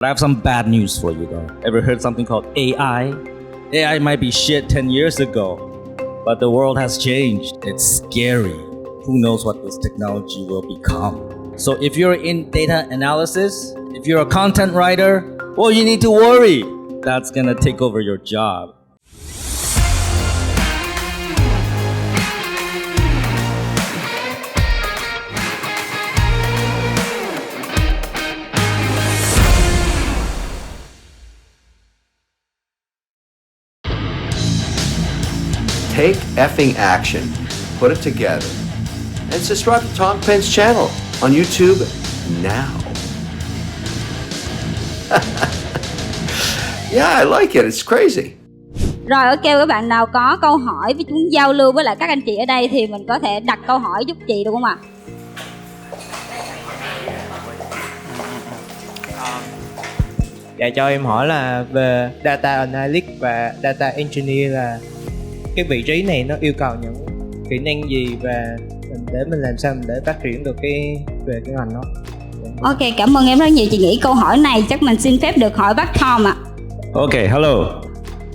But I have some bad news for you though. Ever heard something called AI? AI might be shit 10 years ago, but the world has changed. It's scary. Who knows what this technology will become? So if you're in data analysis, if you're a content writer, well, you need to worry. That's gonna take over your job. Take effing action, put it together, and subscribe to Tom Peng's channel on YouTube now. Yeah, I like it. It's crazy. Rồi, ok, các bạn nào có câu hỏi với muốn giao lưu với lại các anh chị ở đây thì mình có thể đặt câu hỏi giúp chị được không ạ? Dạ, cho em hỏi là về Data Analyst và Data Engineer, là cái vị trí này nó yêu cầu những kỹ năng gì và để mình làm sao để phát triển được về cái ngành đó. Ok, cảm ơn em rất nhiều. Chị nghĩ câu hỏi này chắc mình xin phép được hỏi bác Tom ạ. Okay, hello.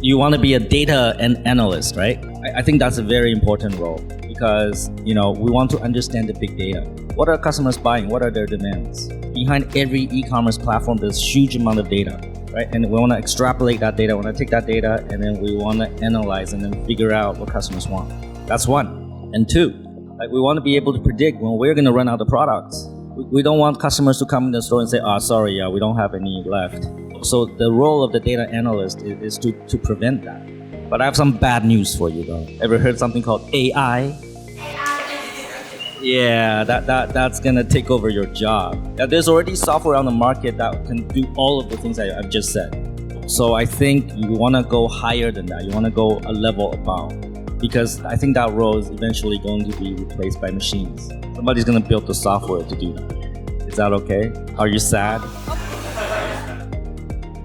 You want to be a data analyst, right? I think that's a very important role because, we want to understand the big data. What are customers buying? What are their demands? Behind every e-commerce platform, there's a huge amount of data, right? And we want to extrapolate that data. We want to take that data and then we want to analyze and then figure out what customers want. That's one. And two, we want to be able to predict when we're going to run out of products. We don't want customers to come in the store and say, sorry, we don't have any left. So the role of the data analyst is to prevent that. But I have some bad news for you though. Ever heard something called AI? Yeah, that's gonna take over your job. Now, there's already software on the market that can do all of the things I've just said. So I think you wanna go higher than that. You wanna go a level above. Because I think that role is eventually going to be replaced by machines. Somebody's gonna build the software to do that. Is that okay? Are you sad?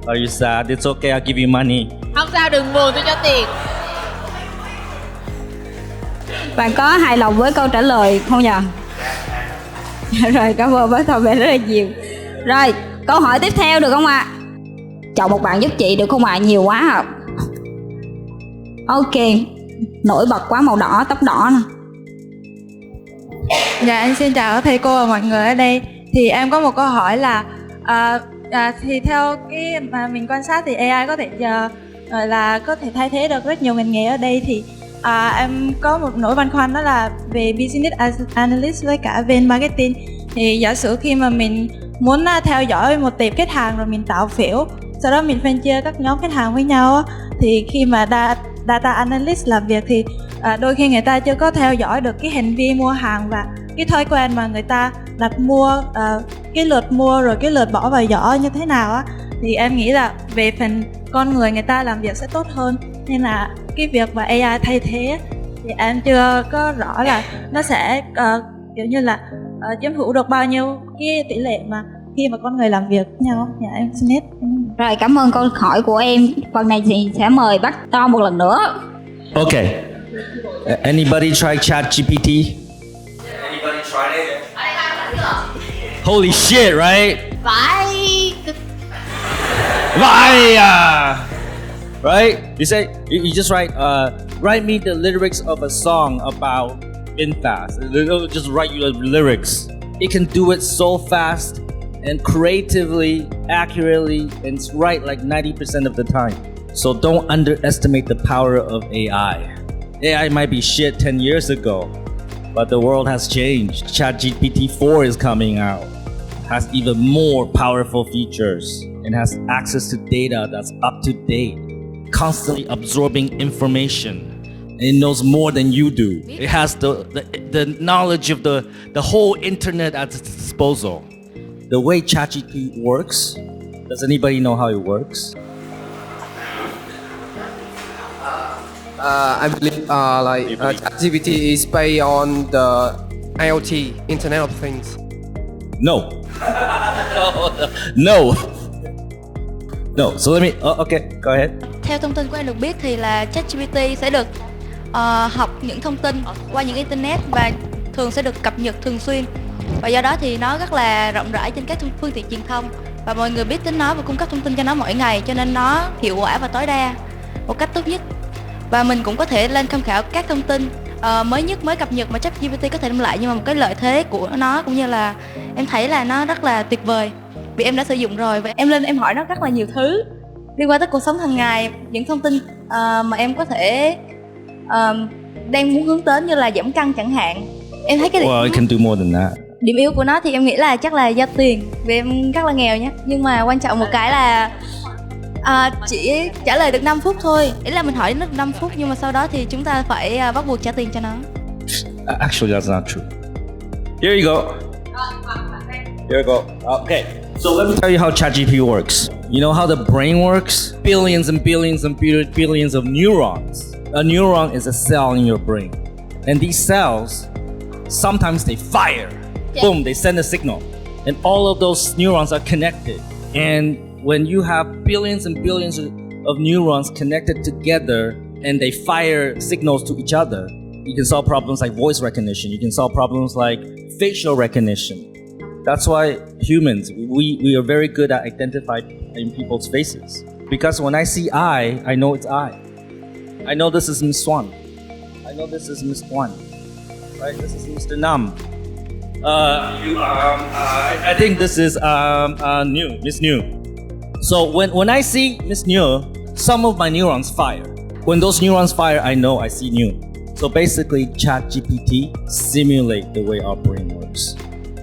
Are you sad? It's okay, I'll give you money. Không sao, đừng buồn, tôi cho tiền. Bạn có hài lòng với câu trả lời không nhờ? Rồi, cảm ơn bác Tom rất là nhiều. Rồi, câu hỏi tiếp theo được không ạ? Chọn một bạn giúp chị được không ạ? Nhiều quá ạ. Ok, nổi bật quá, màu đỏ, tóc đỏ nè. Dạ, em xin chào thầy cô và mọi người ở đây. Thì em có một câu hỏi là thì theo cái mà mình quan sát thì AI có thể gọi là có thể thay thế được rất nhiều ngành nghề ở đây. Thì em có một nỗi băn khoăn, đó là về business analyst với cả bên marketing. Thì giả sử khi mà mình muốn theo dõi một tệp khách hàng rồi mình tạo phiếu, sau đó mình phân chia các nhóm khách hàng với nhau á, thì khi mà data analyst làm việc thì đôi khi người ta chưa có theo dõi được cái hành vi mua hàng và cái thói quen mà người ta đặt mua, cái lượt mua rồi cái lượt bỏ vào giỏ như thế nào á. Thì em nghĩ là về phần con người ta làm việc sẽ tốt hơn, nên là cái việc mà AI thay thế thì em chưa có rõ là nó sẽ kiểu như là chiếm hữu được bao nhiêu cái tỷ lệ mà khi mà con người làm việc với nhau. Dạ, em xin hết. Rồi, cảm ơn câu hỏi của em. Phần này thì sẽ mời bác Tom một lần nữa. Okay. Anybody try ChatGPT? Anybody tried it? Holy shit, right? Phải. Right? You say, you just write me the lyrics of a song about VinFast. It'll just write you the lyrics. It can do it so fast and creatively, accurately, and it's right like 90% of the time. So don't underestimate the power of AI. AI might be shit 10 years ago, but the world has changed. ChatGPT 4 is coming out. Has even more powerful features and has access to data that's up to date, constantly absorbing information. And it knows more than you do. It has the knowledge of the whole internet at its disposal. The way ChatGPT works, does anybody know how it works? I believe ChatGPT is based on the IoT, Internet of Things. No. No. So let me. Okay, go ahead. Theo thông tin của em được biết thì là ChatGPT sẽ được học những thông tin qua những internet và thường sẽ được cập nhật thường xuyên, và do đó thì nó rất là rộng rãi trên các phương tiện truyền thông và mọi người biết tính nó và cung cấp thông tin cho nó mỗi ngày, cho nên nó hiệu quả và tối đa một cách tốt nhất. Và mình cũng có thể lên tham khảo các thông tin mới nhất, mới cập nhật mà ChatGPT có thể đem lại. Nhưng mà một cái lợi thế của nó cũng như là em thấy là nó rất là tuyệt vời vì em đã sử dụng rồi, và em lên em hỏi nó rất là nhiều thứ liên quan tới cuộc sống hàng ngày, những thông tin mà em có thể đang muốn hướng đến, như là giảm cân chẳng hạn. Em thấy cái Well, it can do more than that. điểm yếu của nó thì em nghĩ là chắc là do tiền, vì em rất là nghèo nhé. Nhưng mà quan trọng một cái là chỉ trả lời được 5 phút thôi. Ý là mình hỏi nó được 5 phút nhưng mà sau đó thì chúng ta phải bắt buộc trả tiền cho nó. Actually, that's not true. Here you go. Here you go. Okay. So let me tell you how ChatGPT works. You know how the brain works? Billions and billions and billions of neurons. A neuron is a cell in your brain. And these cells, sometimes they fire. Yeah. Boom, they send a signal. And all of those neurons are connected. And when you have billions and billions of neurons connected together and they fire signals to each other, you can solve problems like voice recognition. You can solve problems like facial recognition. That's why humans, we are very good at identifying people's faces. Because when I see I know it's I. I know this is Miss Swan. I know this is Miss Swan. Right? This is Mr. Nam. I think this is New, Miss New. So when I see Miss New, some of my neurons fire. When those neurons fire, I know I see New. So basically, ChatGPT simulate the way our brain works.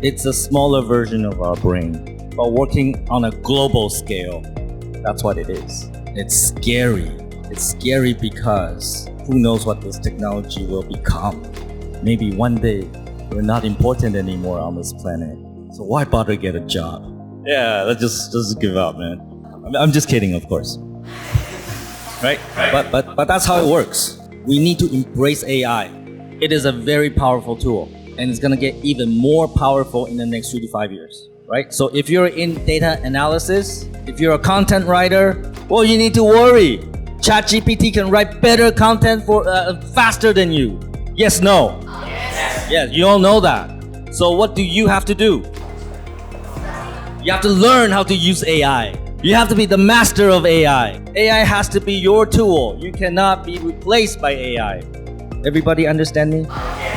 It's a smaller version of our brain, but working on a global scale. That's what it is. It's scary. It's scary because who knows what this technology will become. Maybe one day we're not important anymore on this planet. So why bother get a job? Yeah, let's just give up, man. I'm just kidding, of course. Right? But that's how it works. We need to embrace AI. It is a very powerful tool, and it's gonna get even more powerful in the next 3 to 5 years. Right? So if you're in data analysis, if you're a content writer, well, you need to worry. ChatGPT can write better content for faster than you. Yes, no? Yes, you all know that. So what do you have to do? You have to learn how to use AI. You have to be the master of AI. AI has to be your tool. You cannot be replaced by AI. Everybody understand me?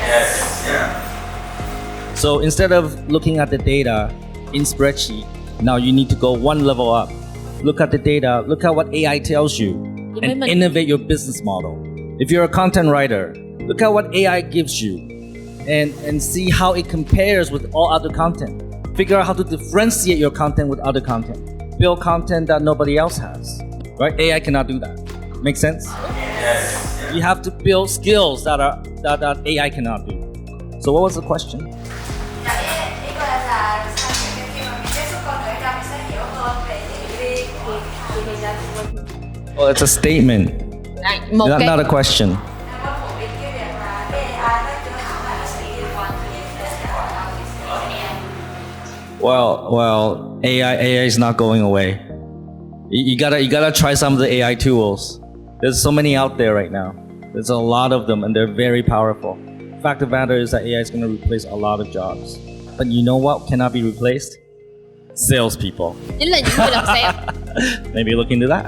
Yes. Yeah. So instead of looking at the data in spreadsheet, now you need to go one level up. Look at the data, look at what AI tells you, and innovate your business model. If you're a content writer, look at what AI gives you and see how it compares with all other content. Figure out how to differentiate your content with other content. Build content that nobody else has. Right? AI cannot do that. Make sense? Yes. You have to build skills that AI cannot do. So what was the question? Well, it's a statement. Not a question. Well, AI is not going away. You gotta try some of the AI tools. There's so many out there right now. There's a lot of them, and they're very powerful. Fact of the matter is that AI is going to replace a lot of jobs. But you know what cannot be replaced? Salespeople. Chính là những người làm sale. Maybe look into that.